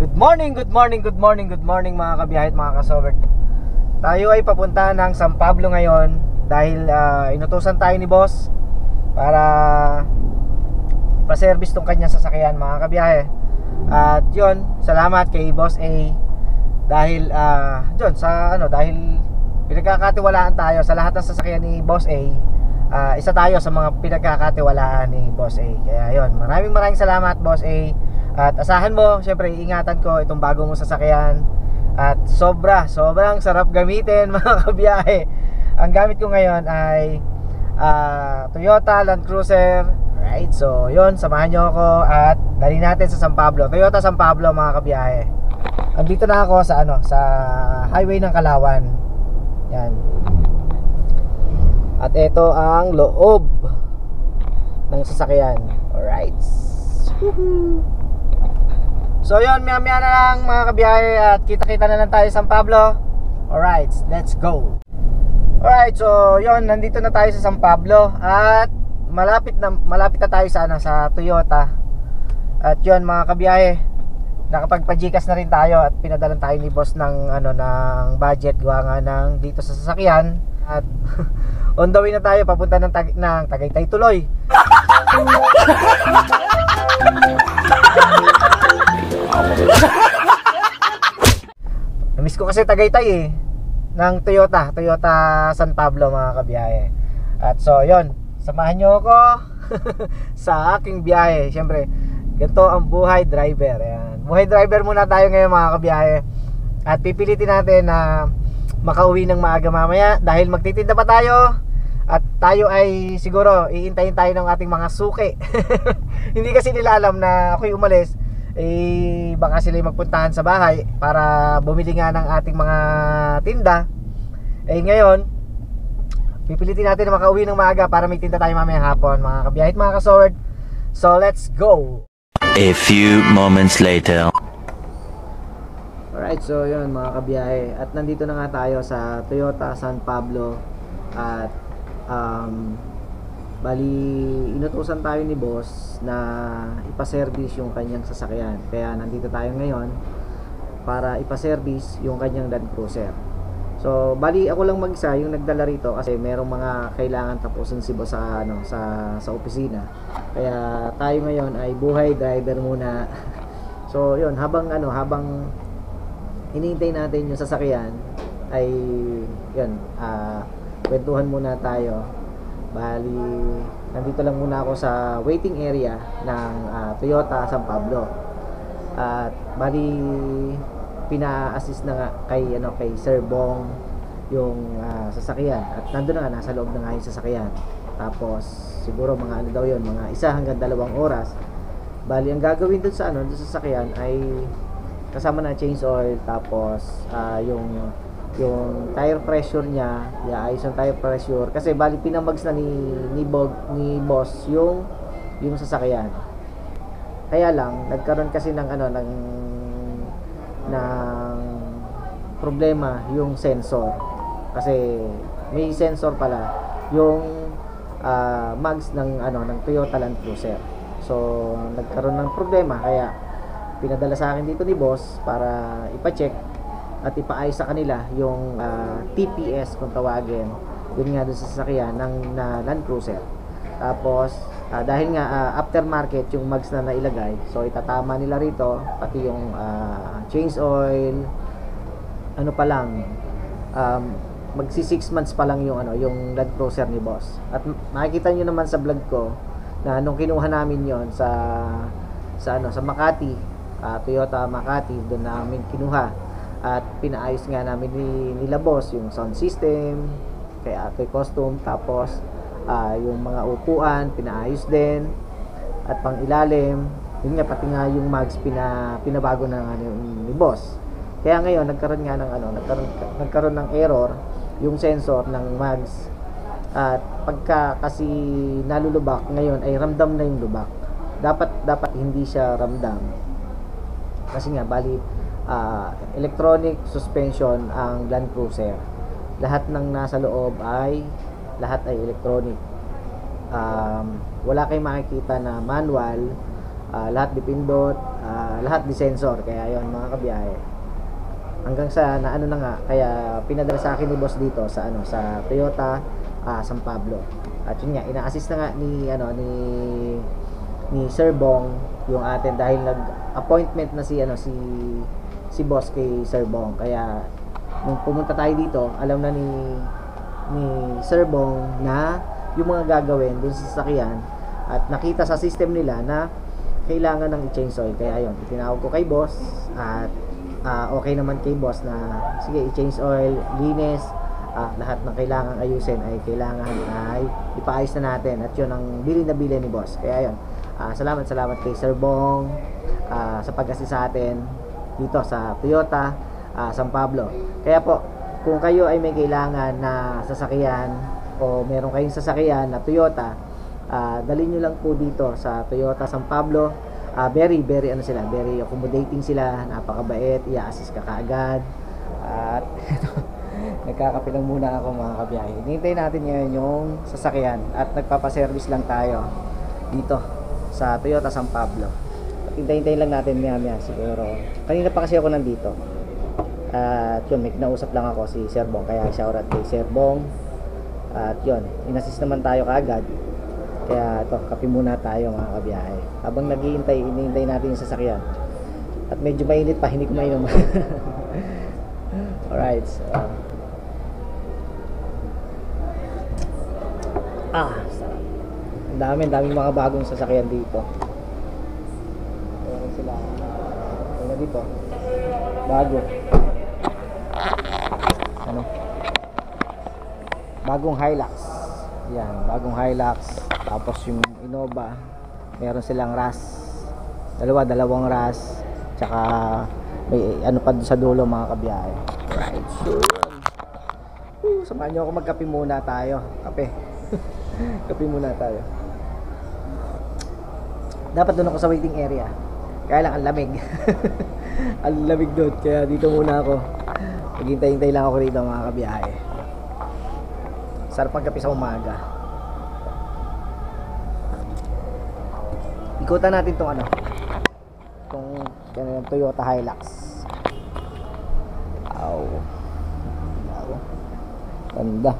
Good morning, good morning, good morning, good morning mga kabiyahe at mga kasobert. Tayo ay papunta ng San Pablo ngayon dahil inutusan tayo ni boss para pa-service tong kanyang sasakyan mga kabiyahe. At yun, salamat kay Boss A dahil yun, dahil pinagkakatiwalaan tayo sa lahat ng sasakyan ni Boss A. Isa tayo sa mga pinagkakatiwalaan ni Boss A. Kaya yun, maraming salamat Boss A. At asahan mo, syempre ingatan ko itong bago mong sasakyan. At sobrang sarap gamitin mga kabiyahe. Ang gamit ko ngayon ay Toyota Land Cruiser. Right, so yun, samahan nyo ako at dali natin sa San Pablo. Toyota San Pablo mga kabiyahe. Andito na ako sa sa highway ng Kalawan. Yan. At ito ang loob ng sasakyan. Alright. Woohoo! So yun, maya na lang mga kabiyahe at kita-kita na lang tayo sa San Pablo. Alright, let's go. Alright, so yun, nandito na tayo sa San Pablo at malapit na tayo sa Toyota. At yun mga kabiyahe, nakapagpa-GCash na rin tayo at pinadalan tayo ni boss ng ng budget gawa nga ng dito sa sasakyan. At on the way na tayo papunta ng Tagaytay tuloy. Namiss ko kasi Tagaytay ng Toyota San Pablo mga kabiyahe. At so yon, samahan nyo ako sa aking biyahe. Siyempre, ganito ang buhay driver. Ayan. Buhay driver muna tayo ngayon mga kabiyahe. At pipilitin natin na makauwi ng maaga mamaya dahil magtitinda pa tayo. At tayo ay siguro iintayin tayo ng ating mga suki. Hindi kasi nila alam na ako'y umalis. Baka sila magpuntahan sa bahay para bumili nga ng ating mga tinda. Ngayon pipilitin natin na makauwi ng maaga para may tinda tayo mamayang hapon mga kabiyahe at mga kasoward. So let's go. A few moments later. Alright, so yun mga kabiyahe, at nandito na nga tayo sa Toyota San Pablo. At bali inutusan tayo ni boss na ipa-service yung kanyang sasakyan. Kaya nandito tayo ngayon para ipa-service yung kanyang Land Cruiser. So bali ako lang mag-isa yung nagdala rito kasi merong mga kailangan tapusin si boss sa opisina. Kaya tayo ngayon ay buhay driver muna. So yun, habang hinihintay natin yung sasakyan ay yun, kwentuhan muna tayo. Bali, nandito lang muna ako sa waiting area ng Toyota San Pablo. At bali, pina-assist na nga kay Sir Bong yung sasakyan. At nandun na nga, nasa loob na nga yung sasakyan. Tapos, siguro mga mga 1 hanggang 2 oras. Bali, ang gagawin dun sa sasakyan ay kasama na change oil. Tapos, yung tire pressure niya, ayos yung tire pressure kasi bali pinamags na ni boss yung sasakyan. Kaya lang nagkaroon kasi ng problema yung sensor. Kasi may sensor pala yung mags ng Toyota Land Cruiser. So nagkaroon ng problema kaya pinadala sa akin dito ni boss para ipa-check at ipaayos sa kanila yung TPS kung tawagin, yun nga dun sa sasakyan ng Land Cruiser. Tapos dahil nga aftermarket yung mags na nailagay, so itatama nila rito pati yung change oil, pa lang magsi 6 months pa lang yung yung Land Cruiser ni boss. At makikita nyo naman sa vlog ko na nung kinuha namin yon sa Makati, Toyota Makati, doon namin kinuha. At pinaayos nga namin nila boss yung sound system, kay custom. Tapos yung mga upuan pinaayos din, at pang ilalim yun nga, pati nga yung mags pinabago na ni boss. Kaya ngayon nagkaroon ng error yung sensor ng mags. At pagka kasi nalulubak ngayon ay ramdam na yung lubak. Dapat hindi siya ramdam kasi nga bali electronic suspension ang Land Cruiser. Lahat ng nasa loob ay electronic. Wala kayong makikita na manual. Lahat dipindot, lahat di sensor. Kaya yon mga kabiyahe. Hanggang sa na ano na nga, kaya pinadala sa akin ni boss dito sa ano sa Toyota San Pablo. At yun nga, ina-assist na nga ni Sir Bong yung atin dahil nag-appointment na si boss kay Sir Bong. Kaya nung pumunta tayo dito, alam na ni Sir Bong na yung mga gagawin dun sa sasakyan at nakita sa system nila na kailangan ng i-change oil. Kaya yun, itinawag ko kay boss at okay naman kay boss na sige, i-change oil, linis, lahat ng kailangan ayusin ay kailangan ay ipaayos na natin. At yun ang bili na bili ni boss. Kaya yun, salamat kay Sir Bong sa pag-assist sa atin dito sa Toyota San Pablo. Kaya po, kung kayo ay may kailangan na sasakyan o meron kayong sasakyan na Toyota, dalhin nyo lang po dito sa Toyota San Pablo. Very very accommodating sila, napakabait, i-assist ka kaagad. At nagkakape lang muna ako mga kabiyahe. Hinihintay natin ngayon yung sasakyan at nagpapaservice lang tayo dito sa Toyota San Pablo. At hintayin lang natin maya siguro. Kanina pa kasi ako nandito. At yun, may kinausap lang ako si Sir Bong, kaya shoutout kay Sir Bong. At yun, inassist naman tayo kaagad. Kaya ito, kape muna tayo mga kabiyahe. Habang hinihintay natin yung sasakyan. At medyo mainit pa, hindi ko mainom. Alright, so sarap. Ang daming mga bagong sasakyan dito. Ayan sila. Ayan dito. Bago. Ano? Bagong Hilux. Yan, bagong Hilux. Tapos yung Innova, meron silang RAS. Dalawang RAS. Tsaka may ano pa sa dulo mga kabiyahe. Right, so samahan nyo ako, magkape muna tayo. Kape. Kape muna tayo. Dapat doon ako sa waiting area. Kaya lang ang lamig. Ang lamig doon. Kaya dito muna ako. Maghintay-hintay lang ako rito mga kabiyahe. Sarap pagkape sa umaga. Ikutan natin tong ano. Itong Toyota Hilux. Wow. Ganda.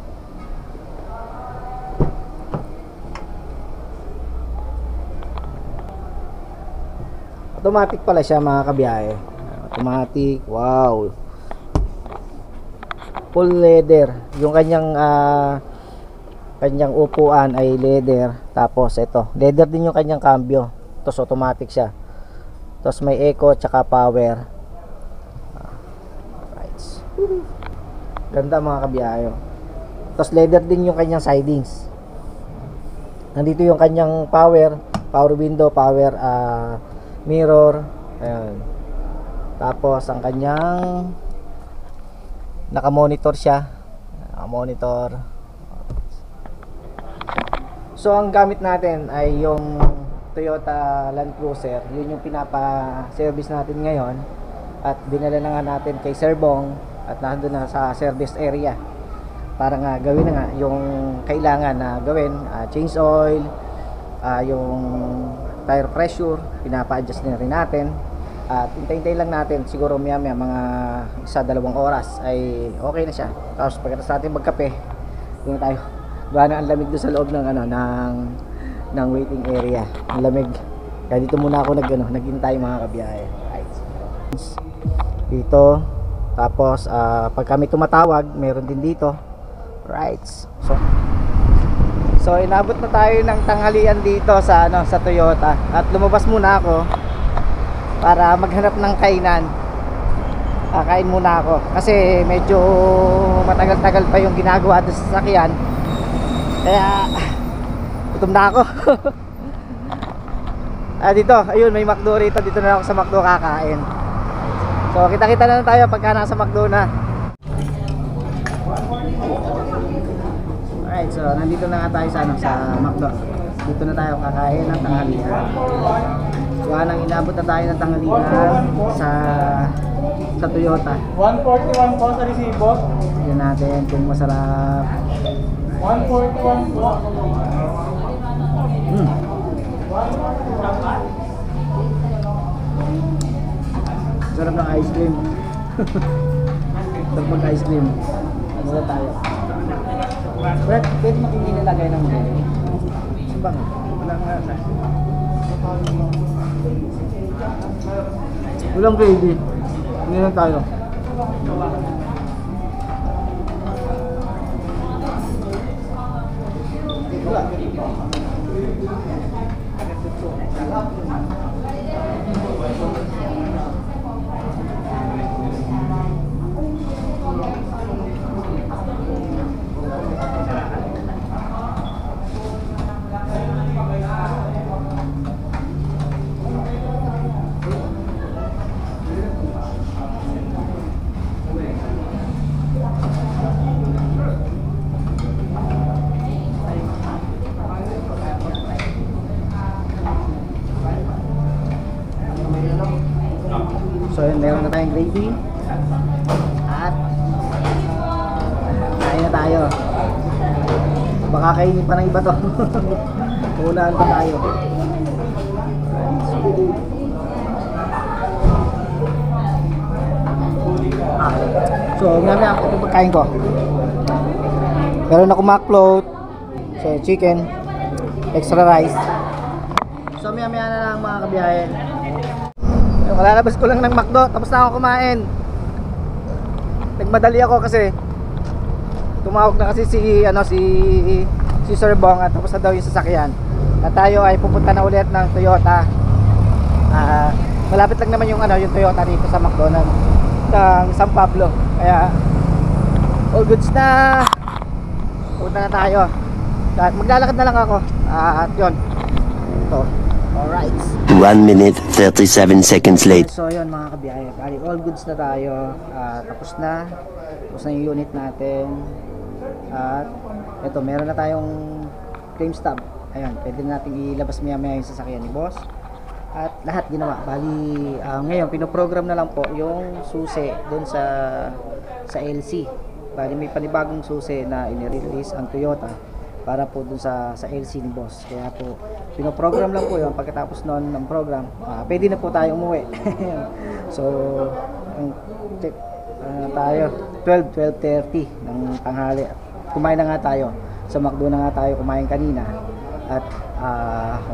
Automatic pala siya mga kabiyahe. Automatic. Wow. Full leather. Yung kanyang upuan ay leather. Tapos ito, leather din yung kanyang cambio. Tapos automatic siya. Tapos may eco tsaka power. Right. Ganda mga kabiyahe. Tapos leather din yung kanyang sidings. Nandito yung kanyang power window, power mirror. Ayan. Tapos ang kanyang naka-monitor siya. Naka-monitor. So ang gamit natin ay yung Toyota Land Cruiser. Yun yung pinapa-service natin ngayon. At dinala na nga natin kay Sir Bong at nandun na sa service area. Para nga gawin na nga yung kailangan na gawin. Change oil, yung tire pressure, pinapa-adjust na rin natin. At hintay-hintay lang natin, siguro maya mga 1-2 oras ay okay na siya. Tapos pagkatapos natin magkape, doon tayo. Gana ang lamig doon sa loob ng ng waiting area. Ang lamig. Kaya dito muna ako naghintay mga kabiyahe. Right. Dito. Tapos pag kami tumatawag, meron din dito. Right. So inabot na tayo ng tanghalian dito sa sa Toyota at lumabas muna ako para maghanap ng kainan. Kain muna ako kasi medyo matagal-tagal pa yung ginagawa doon sa sasakyan. Kaya gutom na ako. Dito, ayun, may McDo rito. Dito na ako sa McDo kakain. So kita-kita na lang tayo pagka nasa McDo na. Alright, so nandito na nga tayo sa McDo. Dito na tayo kakain ng tanghalian. Kaya nang inabot na tayo ng tanghalian sa Toyota. 141 po sa resibo. Tignan natin kung masarap. 141 po. Sarap ng ice cream. Sarap ng ice cream. Ano na tayo? Brad, pwede mo kong nilalagay ng mga. Bang? Wala nga. Walang pwede. Hindi na tayo. Wala. So yun, meron na tayong gravy. At kain na tayo. Baka kainin pa ng iba to. Unahan pa tayo. So ngayon ito pagkain ko. Meron ako macfloat. So chicken. Extra rice. So maya na lang mga kabiyahe. Kalalabas ko lang ng McDo, tapos na ako kumain. Nagmadali ako kasi tumawag na kasi si Sir Bong at tapos na daw yung sasakyan. At tayo ay pupunta na ulit ng Toyota. Malapit lang naman yung yung Toyota dito sa McDonald's ng San Pablo. Kaya all goods na. Punta na tayo. At maglalakad na lang ako. At yun. Ito. Alright. 1 minute 37 seconds later. So yun mga kabiyahe, bali all goods na tayo. Tapos na yung unit natin. At ito, meron na tayong claim stub. Ayun, pwede natin ilabas maya yung sasakyan ni boss. At lahat ginawa. Bali ngayon pinoprogram na lang po yung susi doon sa LC. Bali may panibagong susi na inirelease ang Toyota para po dun sa LC ni boss. Kaya po pinoprogram lang po yun. Pagkatapos noon ng program, pwede na po tayo umuwi. So tayo 12:30 ng tanghali. Kumain na nga tayo sa McDo, na nga tayo kumain kanina. At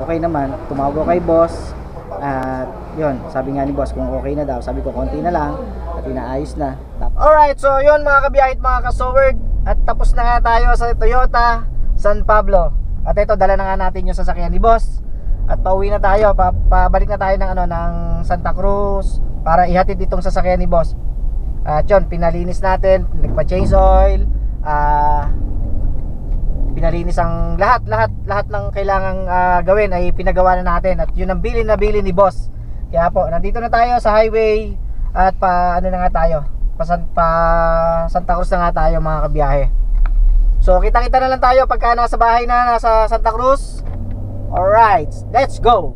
okay naman, tumawag ako kay boss. At yun, sabi nga ni boss kung okay na daw. Sabi ko konti na lang at inaayos na. Alright, so yun mga kabiyahit, mga kasoward, at tapos na nga tayo sa Toyota San Pablo. At ito, dala na nga natin yung sasakyan ni boss. At pauwi na tayo, pabalik na tayo ng Santa Cruz para ihatid itong sasakyan ni boss. At yun, pinalinis natin, nagpa-change oil, pinalinis ang lahat ng kailangang gawin ay pinagawa na natin. At yun ang bilin na bilin ni boss. Kaya po, nandito na tayo sa highway. At pa Santa Cruz na nga tayo mga kabiyahe. So kita-kita na lang tayo pagka nasa bahay na, nasa Santa Cruz. Alright, let's go!